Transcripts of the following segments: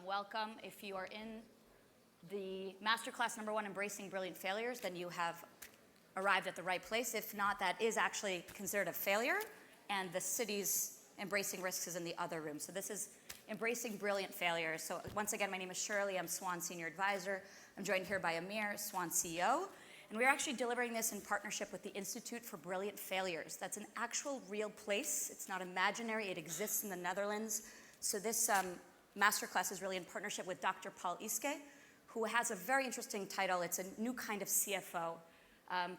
Welcome. If you are in the masterclass number 1, Embracing Brilliant Failures, then you have arrived at the right place. If not, that is actually considered a failure, and the city's Embracing Risks is in the other room. So this is Embracing Brilliant Failures. So once again, my name is Shirley. I'm Swan Senior Advisor. I'm joined here by Amir, Swan CEO. And we're actually delivering this in partnership with the Institute for Brilliant Failures. That's an actual real place. It's not imaginary. It exists in the Netherlands. So this masterclass is really in partnership with Dr. Paul Iske, who has a very interesting title. It's a new kind of CFO.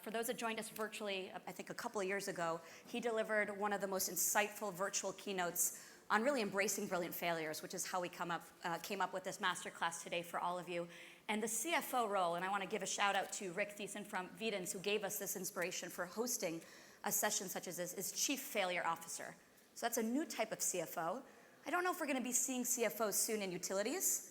For those that joined us virtually, I think a couple of years ago, he delivered one of the most insightful virtual keynotes on really embracing brilliant failures, which is how we came up with this masterclass today for all of you. And the CFO role, and I want to give a shout out to Rick Thiessen from Videns, who gave us this inspiration for hosting a session such as this, is Chief Failure Officer. So that's a new type of CFO. I don't know if we're going to be seeing CFOs soon in utilities,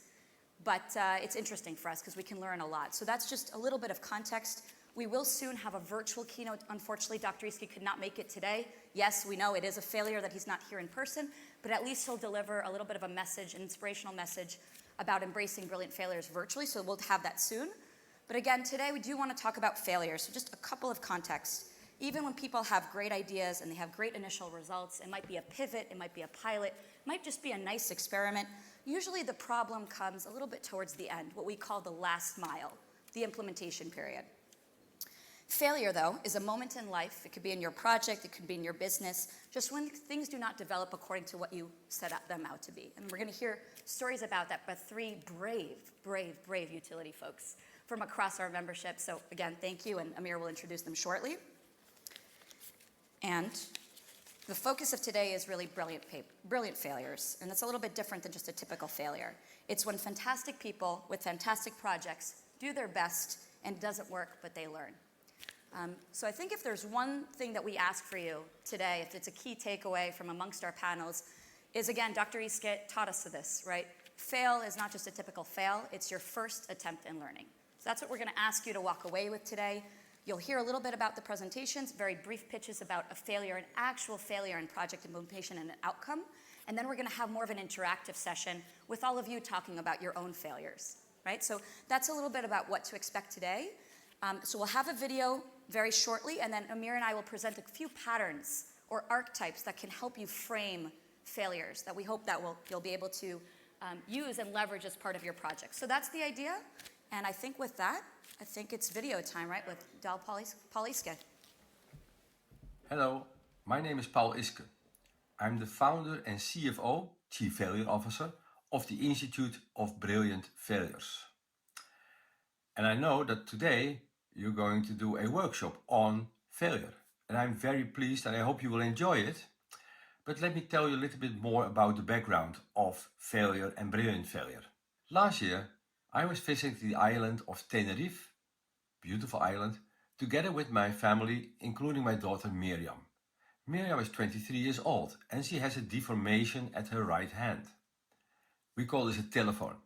but it's interesting for us because we can learn a lot. So that's just a little bit of context. We will soon have a virtual keynote. Unfortunately, Dr. Iske could not make it today. Yes, we know it is a failure that he's not here in person, but at least he'll deliver a little bit of a message, an inspirational message about embracing brilliant failures virtually, so we'll have that soon. But again, today we do want to talk about failures, so just a couple of contexts. Even when people have great ideas and they have great initial results, it might be a pivot, it might be a pilot, it might just be a nice experiment. Usually the problem comes a little bit towards the end, what we call the last mile, the implementation period. Failure, though, is a moment in life. It could be in your project, it could be in your business, just when things do not develop according to what you set them out to be. And we're going to hear stories about that by 3 brave utility folks from across our membership. So again, thank you, and Amir will introduce them shortly. And the focus of today is really brilliant failures, and it's a little bit different than just a typical failure. It's when fantastic people with fantastic projects do their best and it doesn't work, but they learn. So I think if there's one thing that we ask for you today, if it's a key takeaway from amongst our panels, is again, Dr. Iske taught us this, right? Fail is not just a typical fail, it's your first attempt in learning. So that's what we're going to ask you to walk away with today. You'll hear a little bit about the presentations, very brief pitches about a failure, an actual failure in project implementation and an outcome. And then we're going to have more of an interactive session with all of you talking about your own failures, right? So that's a little bit about what to expect today. So we'll have a video very shortly, and then Amir and I will present a few patterns or archetypes that can help you frame failures that we hope that you'll be able to use and leverage as part of your project. So that's the idea, and I think with that, I think it's video time, right, with Paul Iske. Hello, my name is Paul Iske. I'm the founder and CFO, Chief Failure Officer, of the Institute of Brilliant Failures. And I know that today you're going to do a workshop on failure. And I'm very pleased and I hope you will enjoy it. But let me tell you a little bit more about the background of failure and brilliant failure. Last year, I was visiting the island of Tenerife, beautiful island, together with my family, including my daughter Miriam. Miriam is 23 years old and she has a deformation at her right hand. We call this a telephone.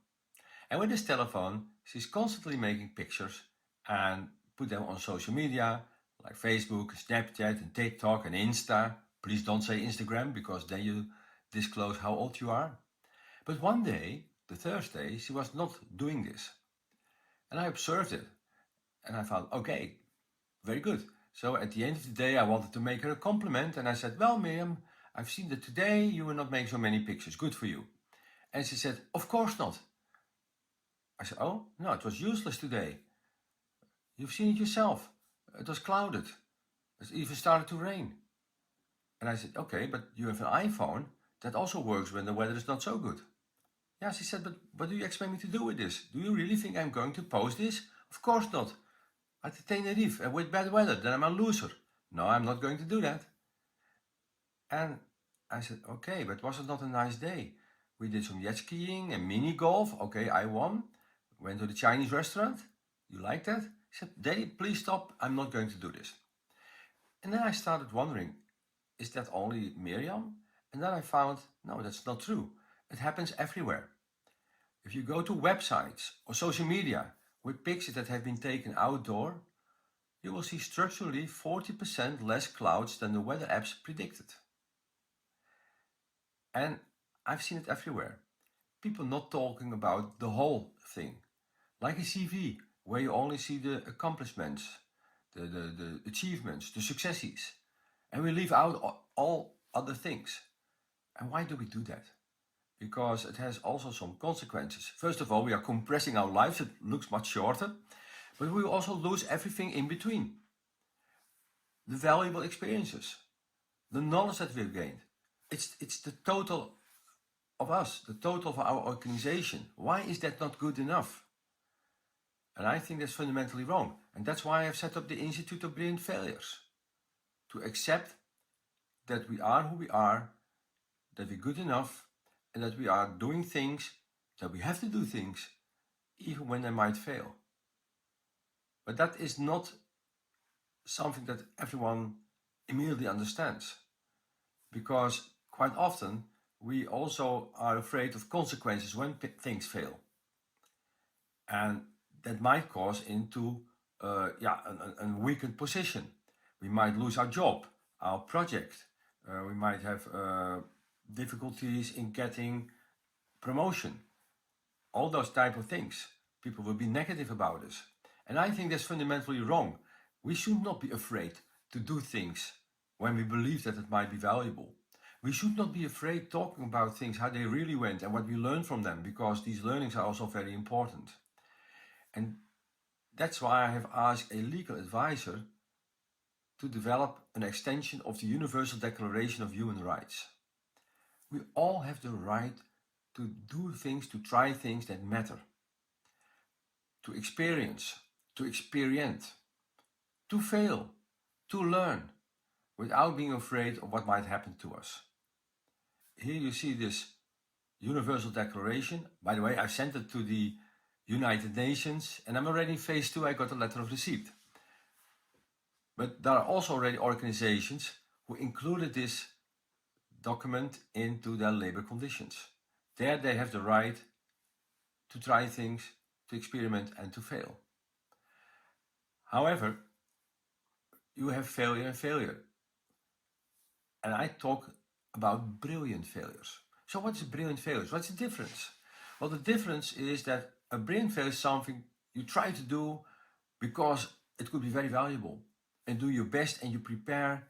And with this telephone, she's constantly making pictures and put them on social media like Facebook, Snapchat, and TikTok and Insta. Please don't say Instagram because then you disclose how old you are. But one day, the Thursday, she was not doing this. And I observed it and I thought, okay, very good. So at the end of the day, I wanted to make her a compliment and I said, well, Miriam, I've seen that today you will not make so many pictures. Good for you. And she said, of course not. I said, oh, no, it was useless today. You've seen it yourself. It was clouded. It even started to rain. And I said, okay, but you have an iPhone that also works when the weather is not so good. Yeah, she said, but what do you expect me to do with this? Do you really think I'm going to post this? Of course not. At the Tenerife and with bad weather, then I'm a loser. No, I'm not going to do that. And I said, okay, but was it not a nice day? We did some jet skiing and mini golf. Okay, I won. Went to the Chinese restaurant. You like that? He said, Daddy, please stop. I'm not going to do this. And then I started wondering, is that only Miriam? And then I found, no, that's not true. It happens everywhere. If you go to websites or social media with pictures that have been taken outdoor, you will see structurally 40% less clouds than the weather apps predicted. And I've seen it everywhere. people not talking about the whole thing. Like a CV, where you only see the accomplishments, the achievements, the successes, and we leave out all other things. And why do we do that? Because it has also some consequences. First of all, we are compressing our lives, it looks much shorter, but we also lose everything in between. The valuable experiences, the knowledge that we've gained. It's the total of us, the total of our organization. Why is that not good enough? And I think that's fundamentally wrong. And that's why I've set up the Institute of Brilliant Failures. To accept that we are who we are, that we're good enough, and that we are doing things, that we have to do things, even when they might fail. But that is not something that everyone immediately understands. Because quite often, we also are afraid of consequences when things fail. And that might cause into a weakened position. We might lose our job, our project. We might have difficulties in getting promotion. All those type of things. People will be negative about us. And I think that's fundamentally wrong. We should not be afraid to do things when we believe that it might be valuable. We should not be afraid talking about things, how they really went and what we learned from them, because these learnings are also very important. And that's why I have asked a legal advisor to develop an extension of the Universal Declaration of Human Rights. We all have the right to do things, to try things that matter, to experience, to fail, to learn, without being afraid of what might happen to us. Here you see this Universal Declaration. By the way, I sent it to the United Nations, and I'm already in phase 2, I got a letter of receipt. But there are also already organizations who included this document into their labor conditions. There they have the right to try things, to experiment and to fail. However, you have failure and failure. And I talk about brilliant failures. So what is brilliant failures? What's the difference? Well, the difference is that a brilliant failure is something you try to do because it could be very valuable, and do your best and you prepare,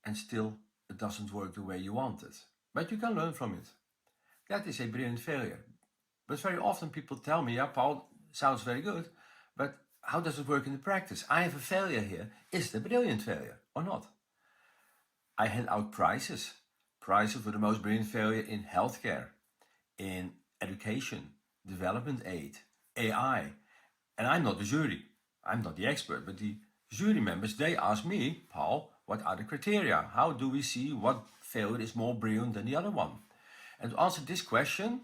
and still it doesn't work the way you want it. But you can learn from it. That is a brilliant failure. But very often people tell me, yeah, Paul, sounds very good, but how does it work in the practice? I have a failure here. Is it a brilliant failure or not? I hand out prizes for the most brilliant failure in healthcare, in education, development aid, AI. And I'm not the jury. I'm not the expert, but the jury members, they ask me, Paul, what are the criteria? How do we see what failure is more brilliant than the other one? And to answer this question,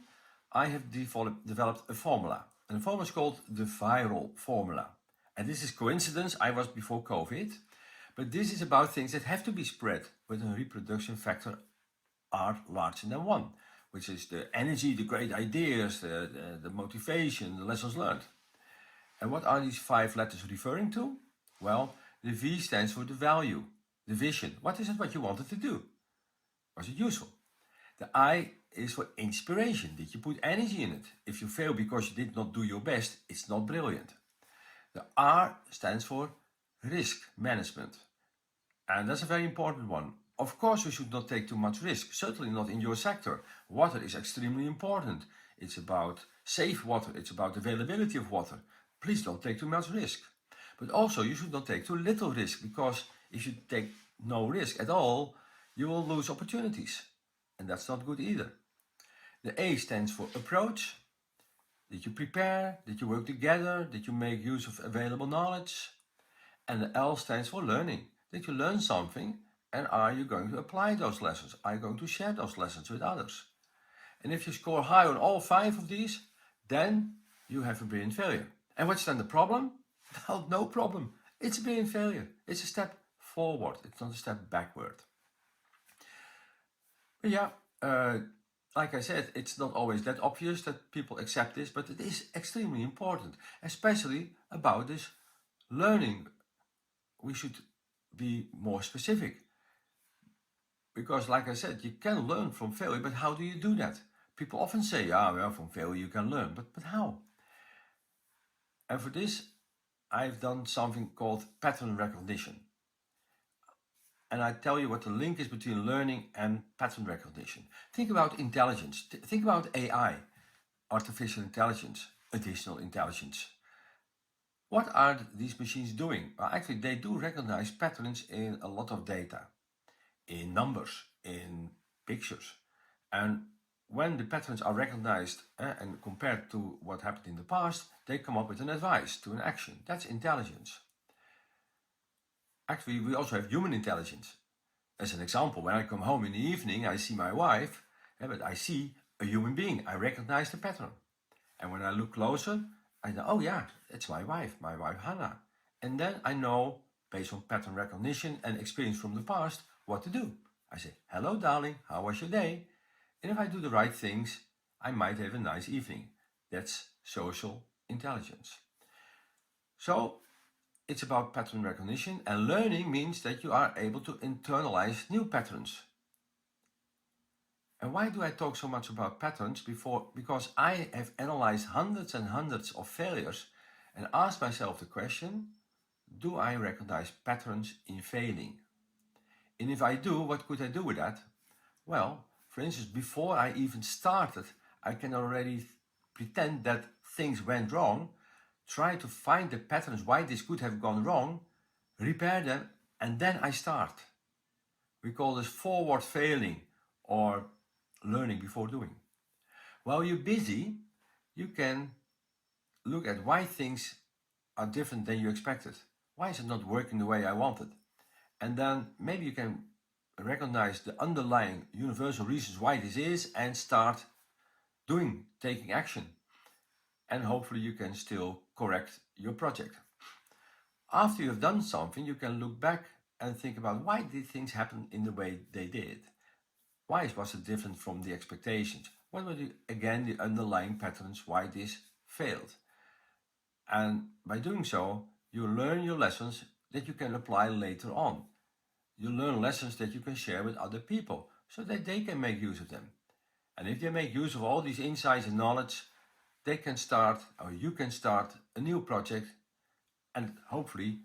I have developed a formula. And the formula is called the viral formula. And this is coincidence, I was before COVID, but this is about things that have to be spread with a reproduction factor R larger than 1, which is the energy, the great ideas, the motivation, the lessons learned. And what are these 5 letters referring to? Well, the V stands for the value, the vision. What is it what you wanted to do? Was it useful? The I is for inspiration. Did you put energy in it? If you fail because you did not do your best, it's not brilliant. The R stands for risk management. And that's a very important one. Of course, you should not take too much risk, certainly not in your sector. Water is extremely important. It's about safe water, it's about availability of water. Please don't take too much risk. But also, you should not take too little risk, because if you take no risk at all, you will lose opportunities. And that's not good either. The A stands for approach. Did you prepare? Did you work together? Did you make use of available knowledge? And the L stands for learning. Did you learn something? And are you going to apply those lessons? Are you going to share those lessons with others? And if you score high on all 5 of these, then you have a brilliant failure. And what's then the problem? Well, no problem. It's a brilliant failure. It's a step forward. It's not a step backward. But yeah, like I said, it's not always that obvious that people accept this, but it is extremely important, especially about this learning. We should be more specific. Because like I said, you can learn from failure, but how do you do that? people often say, yeah, well, from failure you can learn, but how? And for this, I've done something called pattern recognition. And I tell you what the link is between learning and pattern recognition. Think about intelligence. Think about AI, artificial intelligence, additional intelligence. What are these machines doing? Well, actually, they do recognize patterns in a lot of data, in numbers, in pictures. And when the patterns are recognized and compared to what happened in the past, they come up with an advice to an action. That's intelligence. Actually, we also have human intelligence. As an example, when I come home in the evening, I see my wife, but I see a human being. I recognize the pattern. And when I look closer, I know, oh yeah, it's my wife Hannah. And then I know, based on pattern recognition and experience from the past, what to do. I say, hello darling, how was your day? And if I do the right things, I might have a nice evening. That's social intelligence. So it's about pattern recognition, and learning means that you are able to internalize new patterns. And why do I talk so much about patterns? Because I have analyzed hundreds and hundreds of failures and asked myself the question, do I recognize patterns in failing? And if I do, what could I do with that? Well, for instance, before I even started, I can already pretend that things went wrong, try to find the patterns why this could have gone wrong, repair them, and then I start. We call this forward failing or learning before doing. While you're busy, you can look at why things are different than you expected. Why is it not working the way I wanted? And then maybe you can recognize the underlying universal reasons why this is and start taking action. And hopefully you can still correct your project. After you've done something, you can look back and think about why did things happen in the way they did? Why was it different from the expectations? What were the underlying patterns why this failed? And by doing so, you learn your lessons that you can apply later on. You learn lessons that you can share with other people so that they can make use of them. And if they make use of all these insights and knowledge, they can start, or you can start, a new project, and hopefully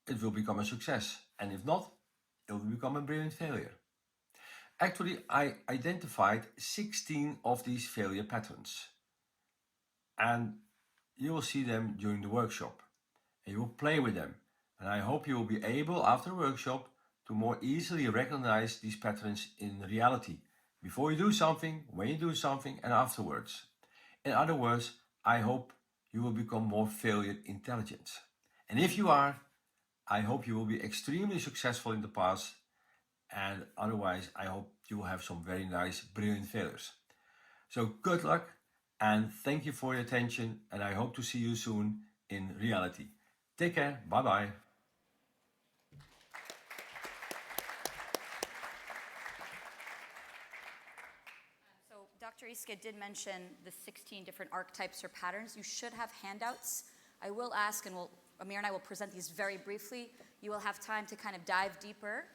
it will become a success. And if not, it will become a brilliant failure. Actually, I identified 16 of these failure patterns. And you will see them during the workshop. And you will play with them. And I hope you will be able, after the workshop, to more easily recognize these patterns in reality. Before you do something, when you do something, and afterwards. In other words, I hope you will become more failure intelligent. And if you are, I hope you will be extremely successful in the past. And otherwise, I hope you will have some very nice, brilliant failures. So good luck and thank you for your attention. And I hope to see you soon in reality. Take care. Bye-bye. So Dr. Iske did mention the 16 different archetypes or patterns. You should have handouts. I will ask, and Amir and I will present these very briefly. You will have time to kind of dive deeper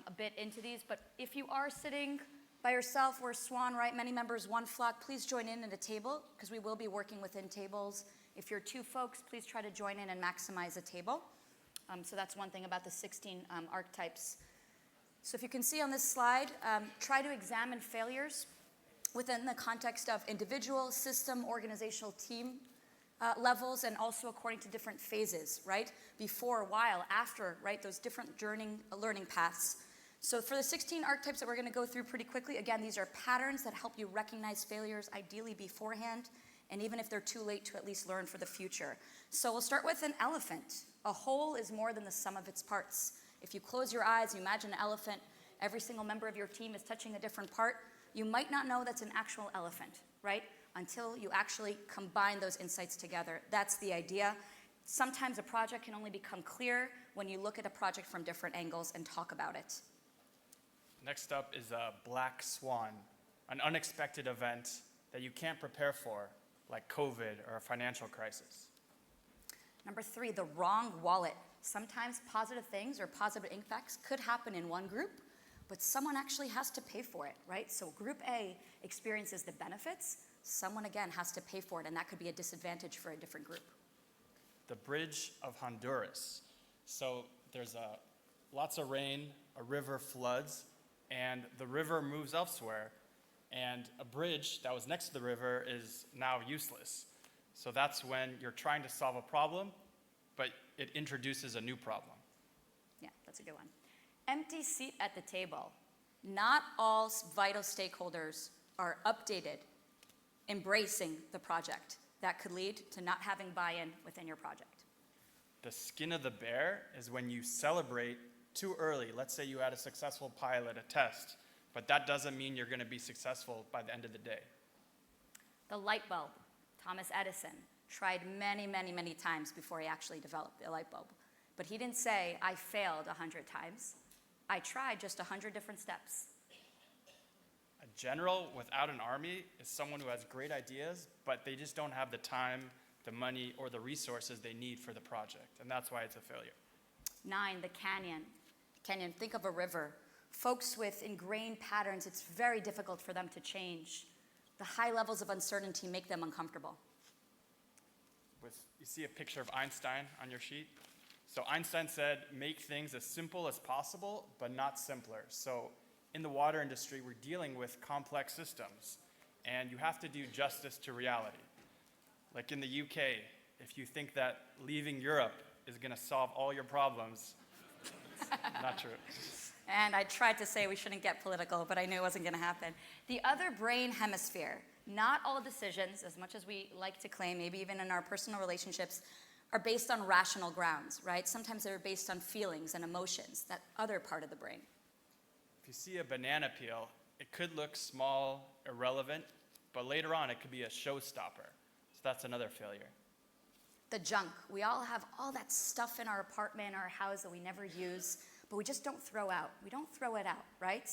a bit into these. But if you are sitting by yourself, we're Swan, right? Many members, one flock. Please join in at a table because we will be working within tables. If you're two folks, please try to join in and maximize a table. So that's one thing about the 16 archetypes. So if you can see on this slide, try to examine failures within the context of individual, system, organizational, team levels, and also according to different phases, right? Before, while, after, right? Those different learning paths. So for the 16 archetypes that we're going to go through pretty quickly, again, these are patterns that help you recognize failures ideally beforehand, and even if they're too late, to at least learn for the future. So we'll start with an elephant. A whole is more than the sum of its parts. If you close your eyes, you imagine an elephant, every single member of your team is touching a different part, you might not know that's an actual elephant, right? Until you actually combine those insights together. That's the idea. Sometimes a project can only become clear when you look at a project from different angles and talk about it. Next up is a black swan, an unexpected event that you can't prepare for, like COVID or a financial crisis. Number 3, the wrong wallet. Sometimes positive things or positive impacts could happen in one group, but someone actually has to pay for it, right? So Group A experiences the benefits, someone again has to pay for it, and that could be a disadvantage for a different group. The Bridge of Honduras. So there's lots of rain, a river floods, and the river moves elsewhere, and a bridge that was next to the river is now useless. So that's when you're trying to solve a problem, but it introduces a new problem. Yeah, that's a good one. Empty seat at the table. Not all vital stakeholders are updated, embracing the project. That could lead to not having buy-in within your project. The skin of the bear is when you celebrate too early. Let's say you had a successful pilot, a test, but that doesn't mean you're going to be successful by the end of the day. The light bulb. Thomas Edison tried many, many, many times before he actually developed the light bulb. But he didn't say, I failed 100 times. I tried just 100 different steps. A general without an army is someone who has great ideas, but they just don't have the time, the money, or the resources they need for the project. And that's why it's a failure. 9, the canyon. Canyon, think of a river. Folks with ingrained patterns, it's very difficult for them to change. The high levels of uncertainty make them uncomfortable. You see a picture of Einstein on your sheet? So Einstein said, make things as simple as possible, but not simpler. So in the water industry, we're dealing with complex systems, and you have to do justice to reality. Like in the UK, if you think that leaving Europe is going to solve all your problems, not true. And I tried to say we shouldn't get political, but I knew it wasn't going to happen. The other brain hemisphere. Not all decisions, as much as we like to claim, maybe even in our personal relationships, are based on rational grounds, right? Sometimes they're based on feelings and emotions, that other part of the brain. If you see a banana peel, it could look small, irrelevant, but later on it could be a showstopper. So that's another failure. The junk. We all have all that stuff in our apartment, our house that we never use, but we just don't throw out. We don't throw it out, right?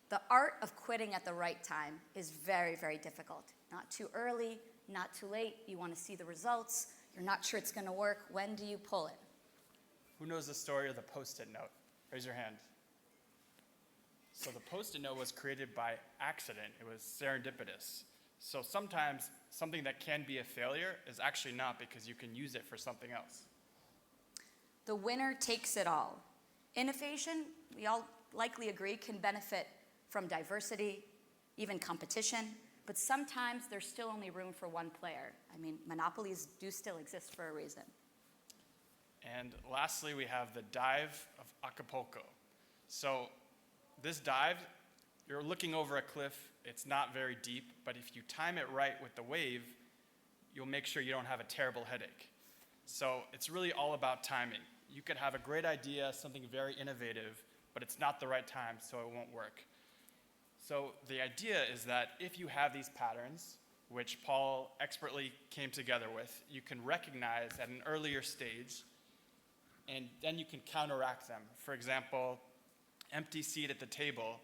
The art of quitting at the right time is very, very difficult. Not too early, not too late. You want to see the results. You're not sure it's going to work. When do you pull it? Who knows the story of the Post-it note? Raise your hand. So the Post-it note was created by accident. It was serendipitous. So sometimes something that can be a failure is actually not, because you can use it for something else. The winner takes it all. Innovation, we all likely agree, can benefit from diversity, even competition, but sometimes there's still only room for one player. I mean, monopolies do still exist for a reason. And lastly, we have the dive of Acapulco. So this dive, you're looking over a cliff. It's not very deep, but if you time it right with the wave, you'll make sure you don't have a terrible headache. So it's really all about timing. You could have a great idea, something very innovative, but it's not the right time, so it won't work. So the idea is that if you have these patterns, which Paul expertly came together with, you can recognize at an earlier stage, and then you can counteract them. For example, empty seat at the table,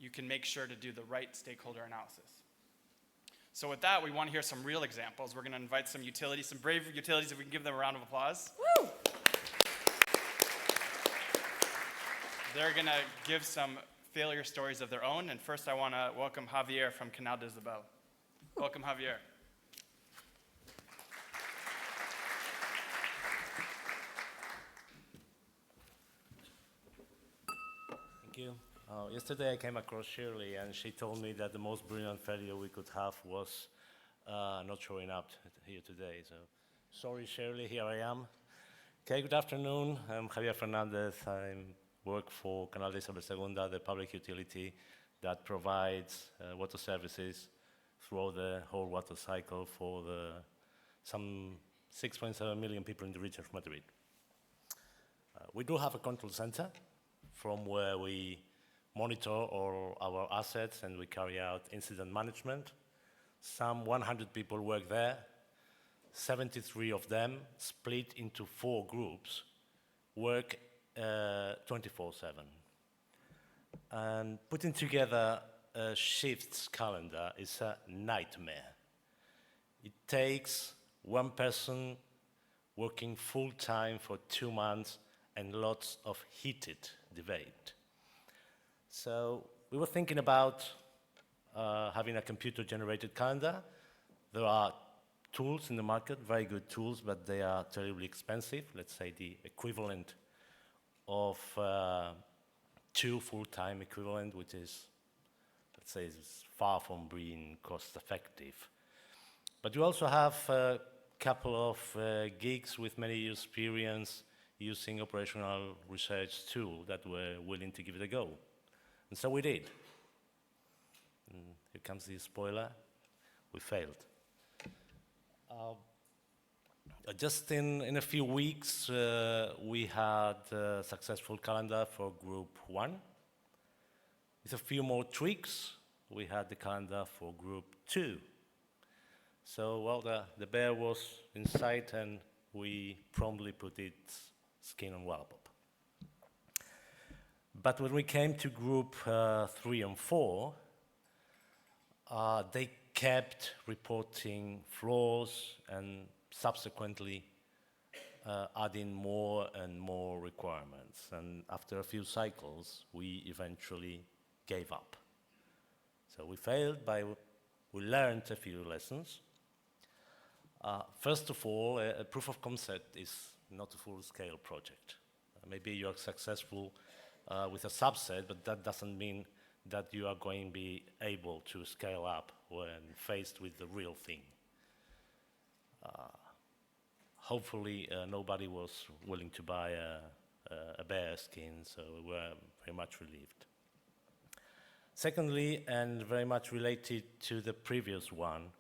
you can make sure to do the right stakeholder analysis. So with that, we want to hear some real examples. We're going to invite some utilities, some brave utilities, if we can give them a round of applause. Woo! They're going to give some failure stories of their own. And first, I want to welcome Javier from Canal de Isabel. Welcome, Javier. Thank you. Yesterday I came across Shirley, and she told me that the most brilliant failure we could have was not showing up here today. So, sorry, Shirley, here I am. Okay, good afternoon. I'm Javier Fernandez. I work for Canal de Isabel Segunda, the public utility that provides water services throughout the whole water cycle for some 6.7 million people in the region of Madrid. We do have a control center from where we monitor all our assets and we carry out incident management. Some 100 people work there. 73 of them, split into 4 groups, work 24/7. And putting together a shifts calendar is a nightmare. It takes one person working full-time for 2 months and lots of heated debate. So we were thinking about having a computer-generated calendar. There are tools in the market, very good tools, but they are terribly expensive. Let's say the equivalent of 2 full-time equivalent, which is, let's say, is far from being cost-effective. But you also have a couple of geeks with many years' experience using operational research tool that were willing to give it a go. And so we did. And here comes the spoiler. We failed. Just in a few weeks, we had a successful calendar for Group 1. With a few more tweaks, we had the calendar for Group 2. So, well, the bear was in sight, and we promptly put its skin on Wallapop. But when we came to Group 3 and 4, they kept reporting flaws and subsequently adding more and more requirements. And after a few cycles, we eventually gave up. So we failed, but we learned a few lessons. First of all, a proof of concept is not a full-scale project. Maybe you are successful with a subset, but that doesn't mean that you are going to be able to scale up when faced with the real thing. Hopefully, nobody was willing to buy a bear skin, so we were very much relieved. Secondly, and very much related to the previous one,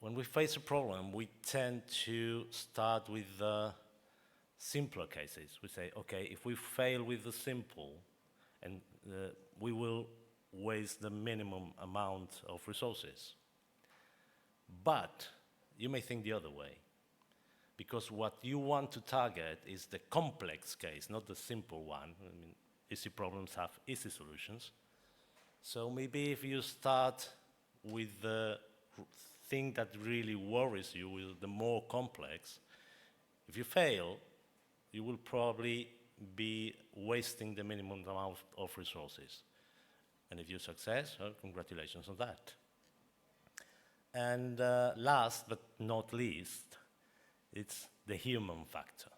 when we face a problem, we tend to start with the simpler cases. We say, okay, if we fail with the simple, and we will waste the minimum amount of resources. But you may think the other way, because what you want to target is the complex case, not the simple one. I mean, easy problems have easy solutions. So maybe if you start with the thing that really worries you, with the more complex, if you fail, you will probably be wasting the minimum amount of resources. And if you success, well, congratulations on that. And last but not least, it's the human factor.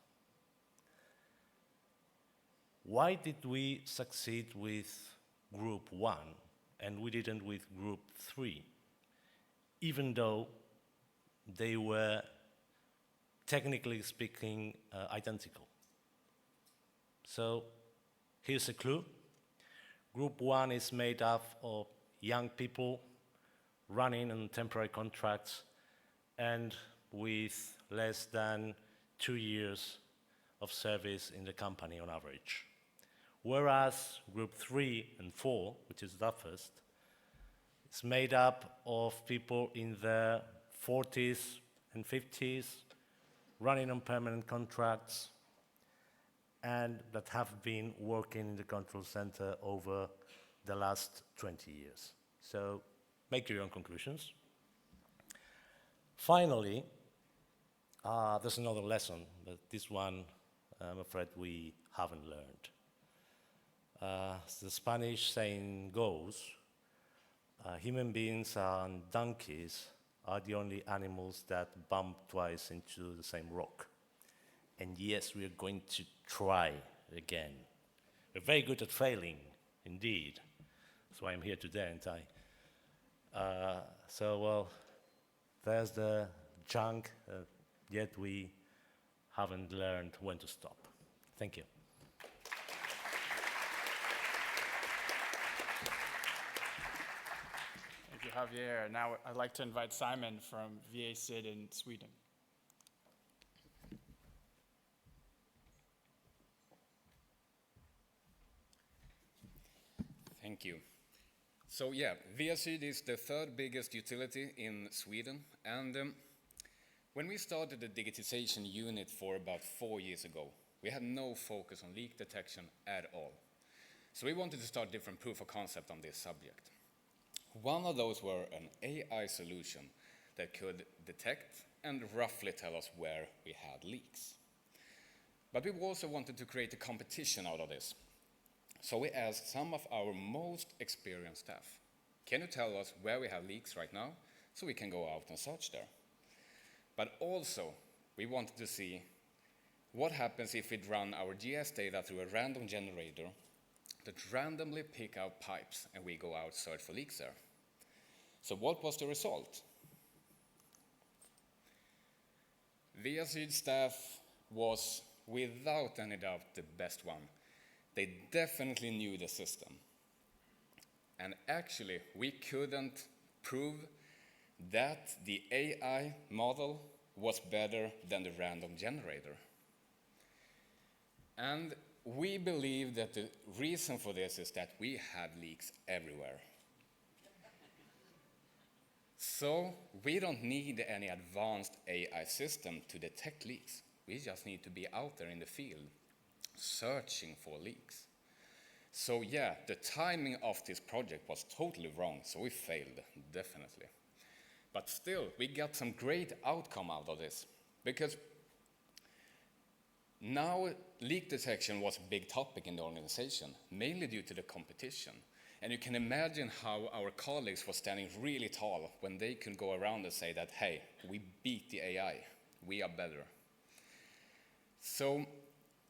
Why did we succeed with Group 1 and we didn't with Group 3, even though they were, technically speaking, identical? So here's a clue. Group 1 is made up of young people running on temporary contracts and with less than 2 years of service in the company on average. Whereas Group 3 and 4, which is the first, is made up of people in their 40s and 50s, running on permanent contracts, and that have been working in the control center over the last 20 years. So make your own conclusions. Finally, there's another lesson, but this one, I'm afraid we haven't learned. As the Spanish saying goes, human beings and donkeys are the only animals that bump twice into the same rock. And yes, we are going to try again. We're very good at failing, indeed. That's why I'm here today, aren't I? So, well, there's the junk, yet we haven't learned when to stop. Thank you. Thank you, Javier. Now I'd like to invite Simon from VA SID in Sweden. Thank you. So yeah, VA-Syd is the third biggest utility in Sweden, and when we started the digitization unit for about 4 years ago, we had no focus on leak detection at all. So we wanted to start different proof of concept on this subject. One of those were an AI solution that could detect and roughly tell us where we had leaks. But we also wanted to create a competition out of this. So we asked some of our most experienced staff, can you tell us where we have leaks right now so we can go out and search there? But also, we wanted to see what happens if we run our GIS data through a random generator that randomly pick out pipes and we go out search for leaks there. So what was the result? VSyd staff was without any doubt the best one. They definitely knew the system. And actually, we couldn't prove that the AI model was better than the random generator. And we believe that the reason for this is that we had leaks everywhere. So we don't need any advanced AI system to detect leaks. We just need to be out there in the field searching for leaks. So yeah, the timing of this project was totally wrong, so we failed, definitely. But still, we got some great outcome out of this, because now leak detection was a big topic in the organization, mainly due to the competition. And you can imagine how our colleagues were standing really tall when they could go around and say that, hey, we beat the AI, we are better. So,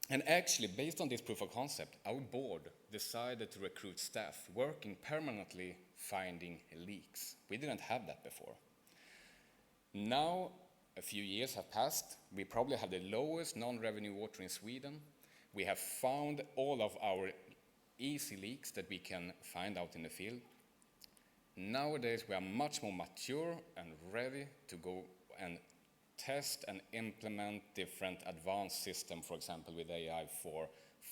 and actually, based on this proof of concept, our board decided to recruit staff working permanently finding leaks. We didn't have that before. Now, a few years have passed. We probably have the lowest non-revenue water in Sweden. We have found all of our easy leaks that we can find out in the field. Nowadays, we are much more mature and ready to go and test and implement different advanced systems, for example, with AI for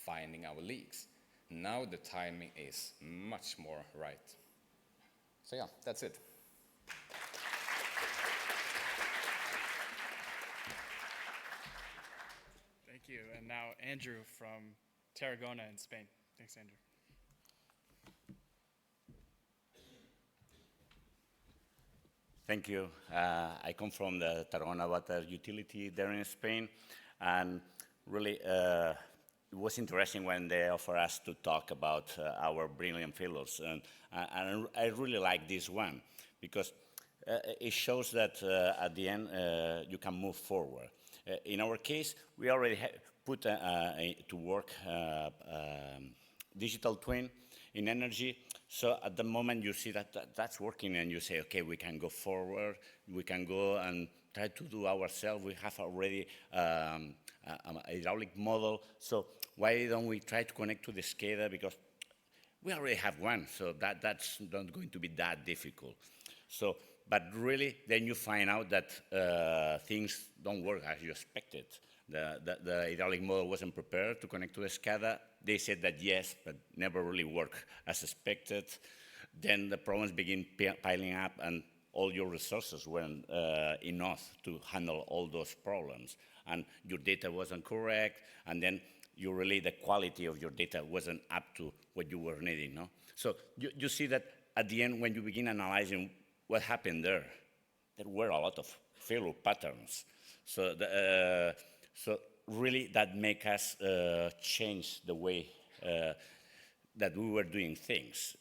finding our leaks. Now the timing is much more right. So yeah, that's it. Thank you. And now Andrew from Tarragona in Spain. Thanks, Andrew. Thank you. I come from the Tarragona water utility there in Spain, and really it was interesting when they offered us to talk about our brilliant failures, and I really like this one because it shows that at the end you can move forward. In our case, we already put to work digital twin in energy. So at the moment you see that that's working and you say, okay, we can go forward, we can go and try to do ourselves. We have already an hydraulic model. So why don't we try to connect to the SCADA? Because we already have one, so that's not going to be that difficult. So, but really, then you find out that things don't work as you expected. The hydraulic model wasn't prepared to connect to the SCADA. They said that yes, but never really worked as expected. Then the problems begin piling up, and all your resources weren't enough to handle all those problems. And your data wasn't correct, and then the quality of your data wasn't up to what you were needing. No? So you see that at the end, when you begin analyzing what happened there were a lot of failure patterns. So so really that make us change the way that we were doing things.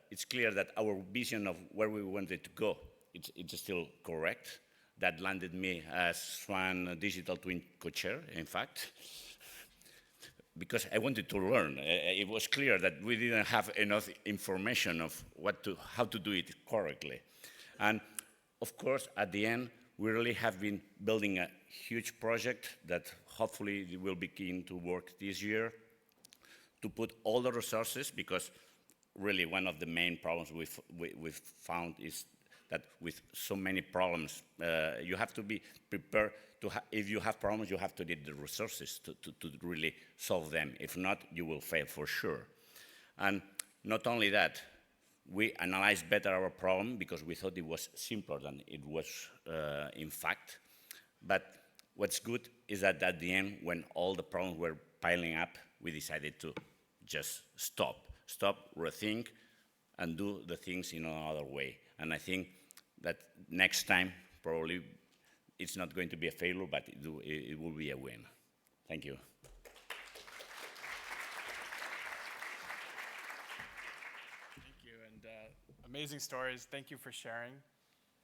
It's clear that our vision of where we wanted to go, it's still correct. That landed me as Swan Digital Twin co-chair, in fact, because I wanted to learn. It was clear that we didn't have enough information of how to do it correctly. And of course, at the end, we really have been building a huge project that hopefully will begin to work this year to put all the resources, because really one of the main problems we've found is that with so many problems, you have to be prepared to, if you have problems, you have to need the resources to really solve them. If not, you will fail for sure. And not only that, we analyzed better our problem because we thought it was simpler than it was in fact. But what's good is that at the end, when all the problems were piling up, we decided to just stop, rethink, and do the things in another way. And I think that next time, probably, it's not going to be a failure, but it will be a win. Thank you. Amazing stories. Thank you for sharing.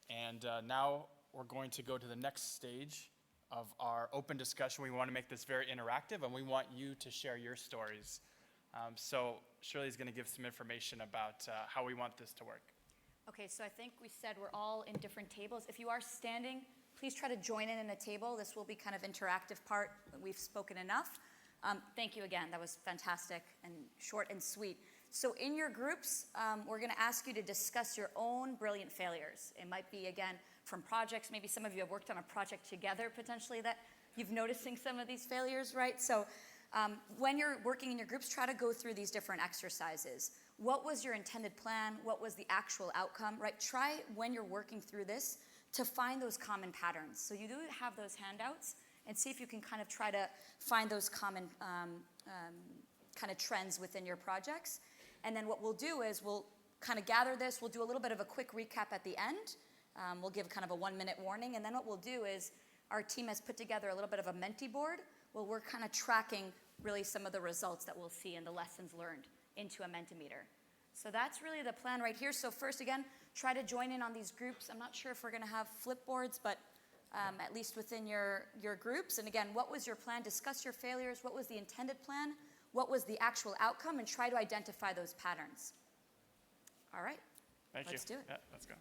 And now we're going to go to the next stage of our open discussion. We want to make this very interactive, and we want you to share your stories. So Shirley's going to give some information about how we want this to work. Okay, so I think we said we're all in different tables. If you are standing, please try to join in a table. This will be kind of interactive part. We've spoken enough. Thank you again. That was fantastic and short and sweet. So in your groups, we're going to ask you to discuss your own brilliant failures. It might be, again, from projects. Maybe some of you have worked on a project together, potentially, that you've noticing some of these failures, right? So when you're working in your groups, try to go through these different exercises. What was your intended plan? What was the actual outcome, right? Try, when you're working through this, to find those common patterns. So you do have those handouts, and see if you can kind of try to find those common kind of trends within your projects. And then what we'll do is we'll kind of gather this. We'll do a little bit of a quick recap at the end. We'll give kind of a 1-minute warning. And then what we'll do is our team has put together a little bit of a Menti board. Well, we're kind of tracking really some of the results that we'll see and the lessons learned into a Mentimeter. So that's really the plan right here. So first, again, try to join in on these groups. I'm not sure if we're going to have flipboards, but at least within your groups. And again, what was your plan? Discuss your failures. What was the intended plan? What was the actual outcome? And try to identify those patterns. All right. Thank you. Let's do it. Yeah, let's go.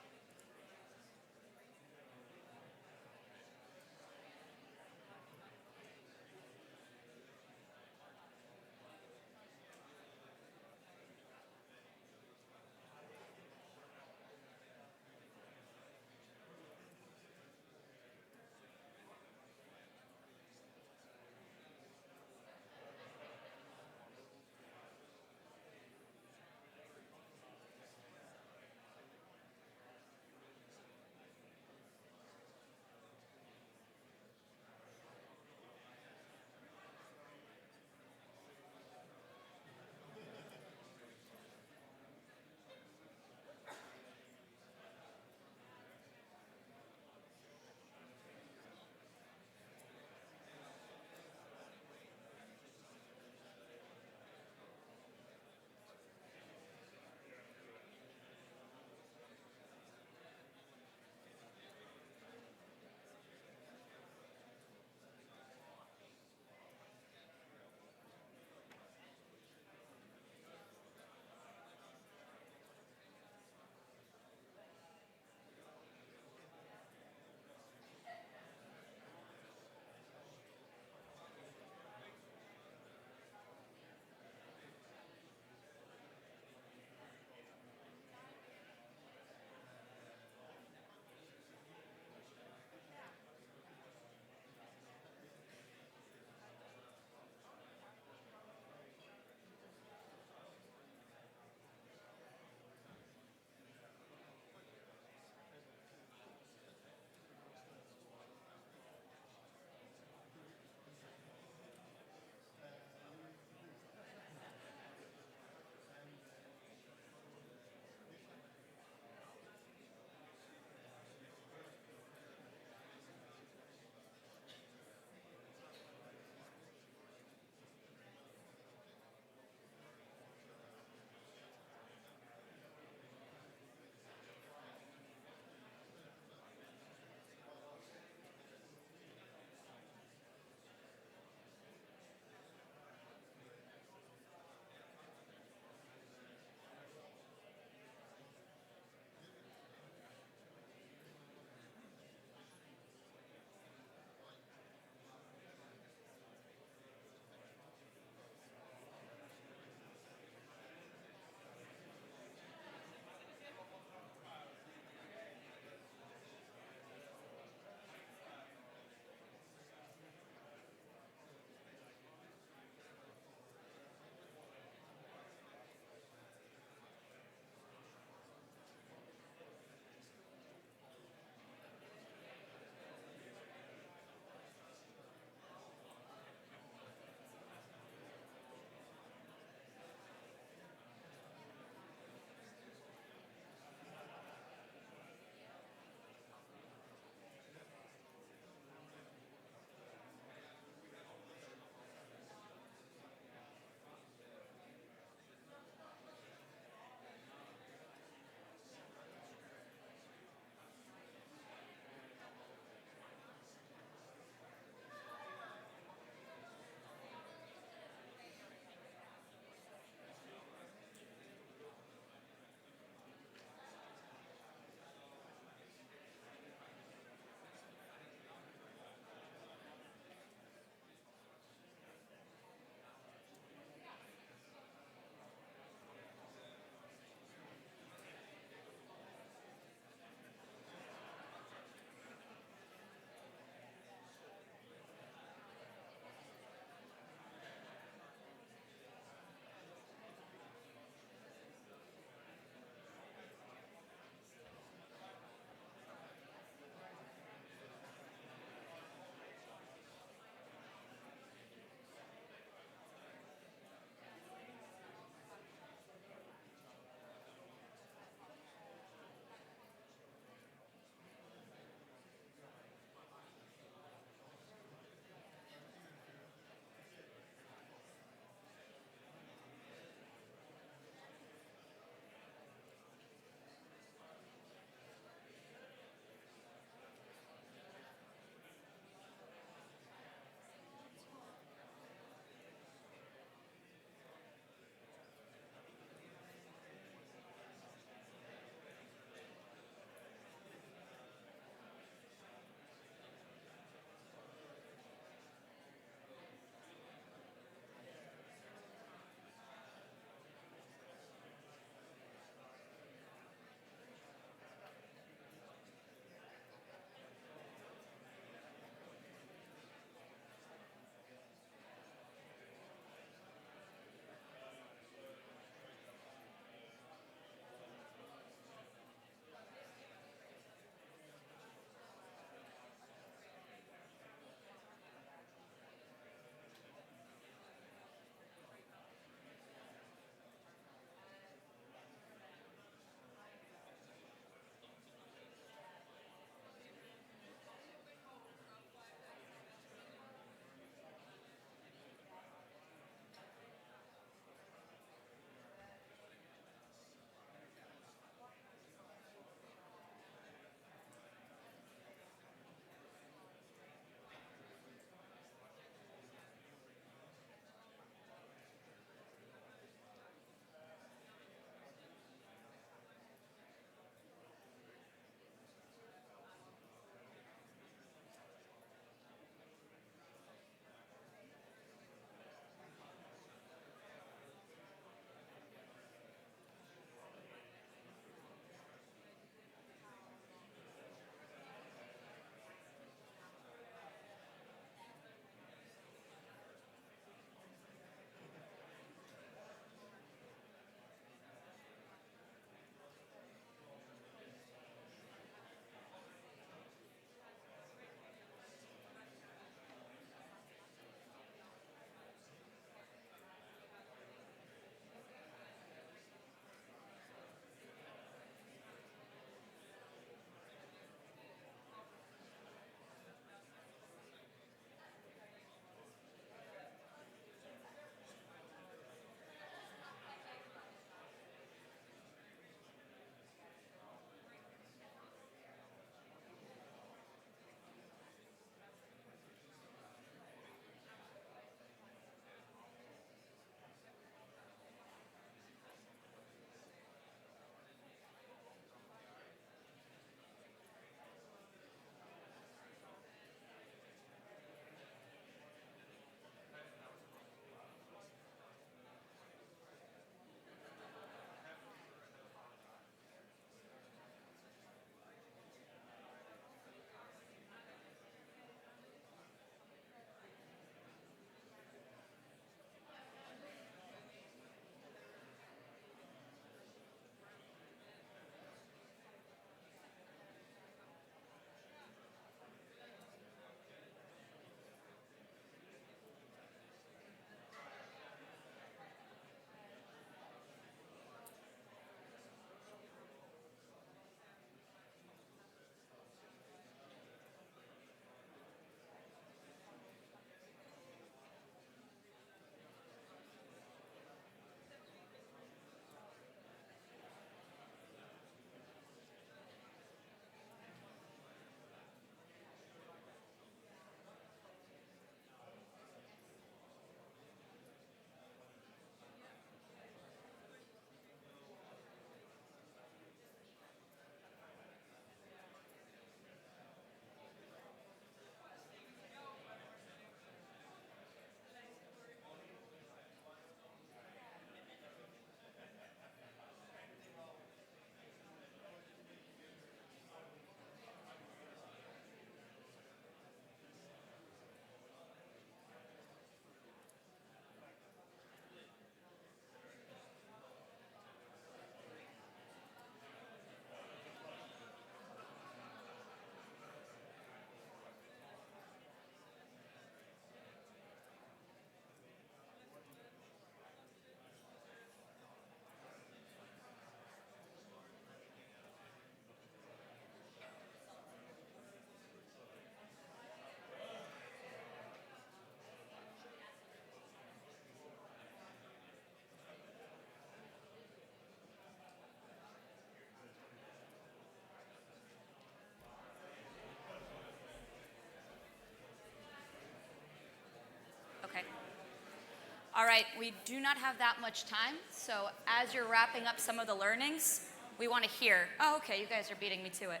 All right, we do not have that much time, so as you're wrapping up some of the learnings, we want to hear. Oh, okay, you guys are beating me to it.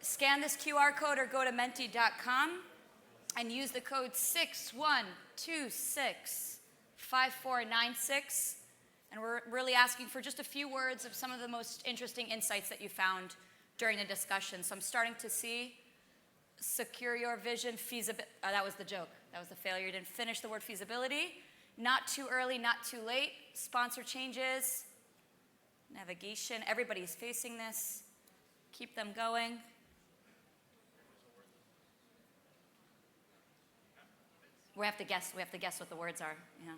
Scan this QR code or go to menti.com and use the code 61265496. And we're really asking for just a few words of some of the most interesting insights that you found during the discussion. So I'm starting to see secure your vision, feasibility. That was the joke. That was the failure. You didn't finish the word feasibility. Not too early, not too late. Sponsor changes. Navigation. Everybody's facing this. Keep them going. We have to guess. We have to guess what the words are. Yeah.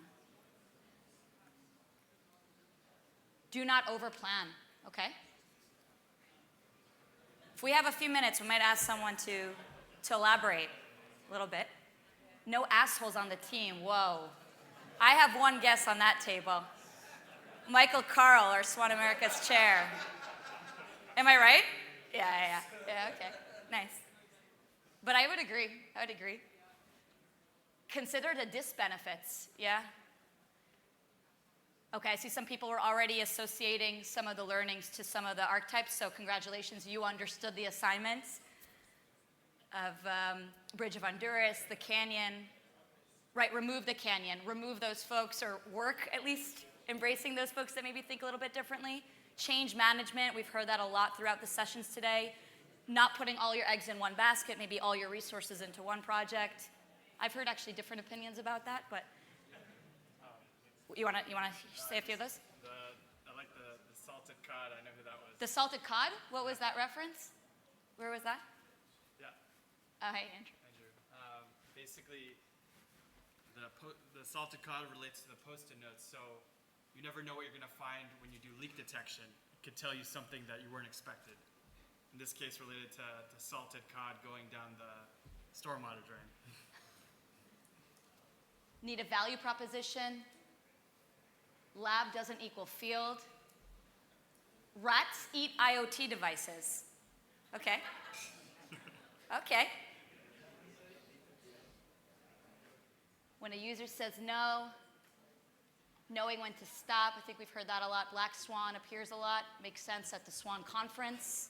Do not overplan. Okay. If we have a few minutes, we might ask someone to elaborate a little bit. No assholes on the team. Whoa. I have one guess on that table. Michael Carl, our Swan America's chair. Am I right? Yeah, okay. Nice. But I would agree. Consider the disbenefits, yeah? Okay, I see some people were already associating some of the learnings to some of the archetypes, so congratulations, you understood the assignments of Bridge of Honduras, the canyon. Right, remove the canyon, remove those folks, or work at least embracing those folks that maybe think a little bit differently. Change management, we've heard that a lot throughout the sessions today. Not putting all your eggs in one basket, maybe all your resources into one project. I've heard actually different opinions about that, but you wanna say a few of those? I like the salted cod. I know who that was. The salted cod? What was that reference? Where was that? Yeah, Oh, hey, Andrew. Andrew. Basically, the salted cod relates to the post-it notes. So you never know what you're going to find when you do leak detection. It could tell you something that you weren't expected. In this case, related to salted cod going down the stormwater drain. Need a value proposition. Lab doesn't equal field. Rats eat IoT devices. Okay. Okay. When a user says no, knowing when to stop. I think we've heard that a lot. Black swan appears a lot. Makes sense at the Swan Conference.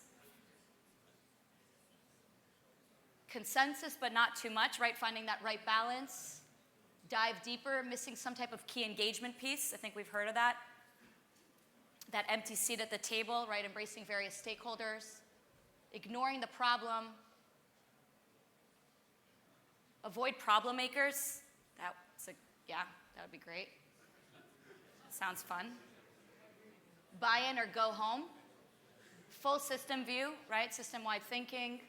Consensus, but not too much, right? Finding that right balance. Dive deeper, missing some type of key engagement piece. I think we've heard of that. That empty seat at the table, right? Embracing various stakeholders. Ignoring the problem. Avoid problem makers. That would be great. Sounds fun. Buy in or go home. Full system view, right? System-wide thinking.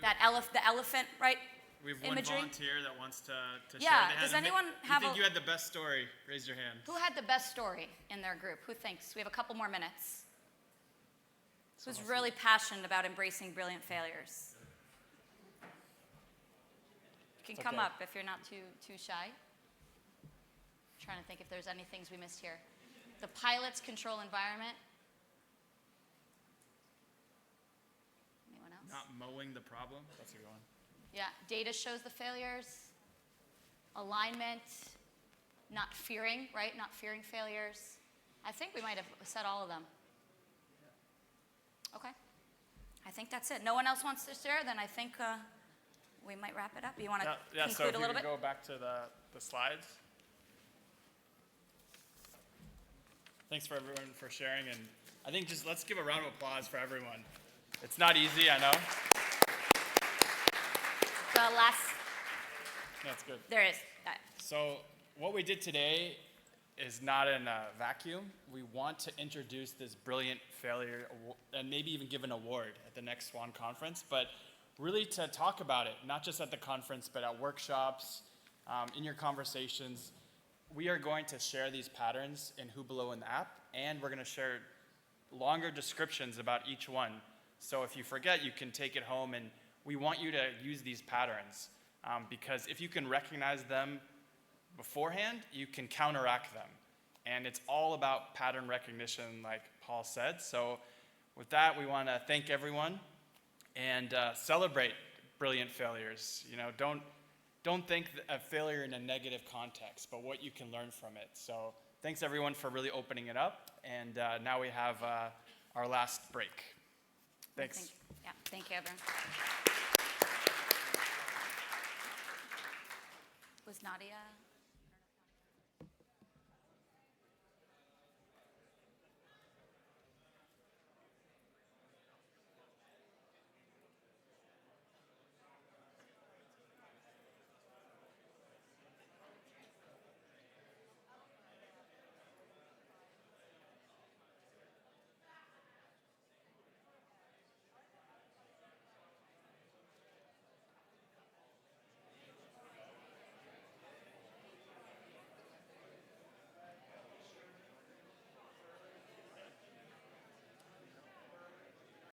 The elephant, right? We have one Imagery. volunteer that wants to Yeah, share. does anyone have You think a- you had the best story? Raise your hand. Who had the best story in their group? Who thinks? We have a couple more minutes. Who's really passionate about embracing brilliant failures? You can come okay. up if you're not too shy. Trying to think if there's any things we missed here. The pilot's control environment. Anyone else? Not mowing the problem. That's a good one. Yeah, data shows the failures. Alignment, not fearing, right? Not fearing failures. I think we might have said all of them. Okay. I think that's it. No one else wants to share? Then I think we might wrap it up. You want to Yeah. So conclude if a you little could bit? go back to the slides. Thanks for everyone for sharing, and I think just let's give a round of applause for everyone. It's not easy, I know. The last, That's good. there is. So what we did today is not in a vacuum. We want to introduce this brilliant failure and maybe even give an award at the next Swan Conference, but really to talk about it, not just at the conference, but at workshops, in your conversations. We are going to share these patterns in Who Below in the app, and we're going to share longer descriptions about each one. So if you forget, you can take it home, and we want you to use these patterns because if you can recognize them beforehand, you can counteract them. And it's all about pattern recognition, like Paul said. So with that, we want to thank everyone and celebrate brilliant failures. You know, don't think of failure in a negative context, but what you can learn from it. So thanks everyone for really opening it up. And now we have our last break. Thanks. Thank you, everyone. Was Nadia?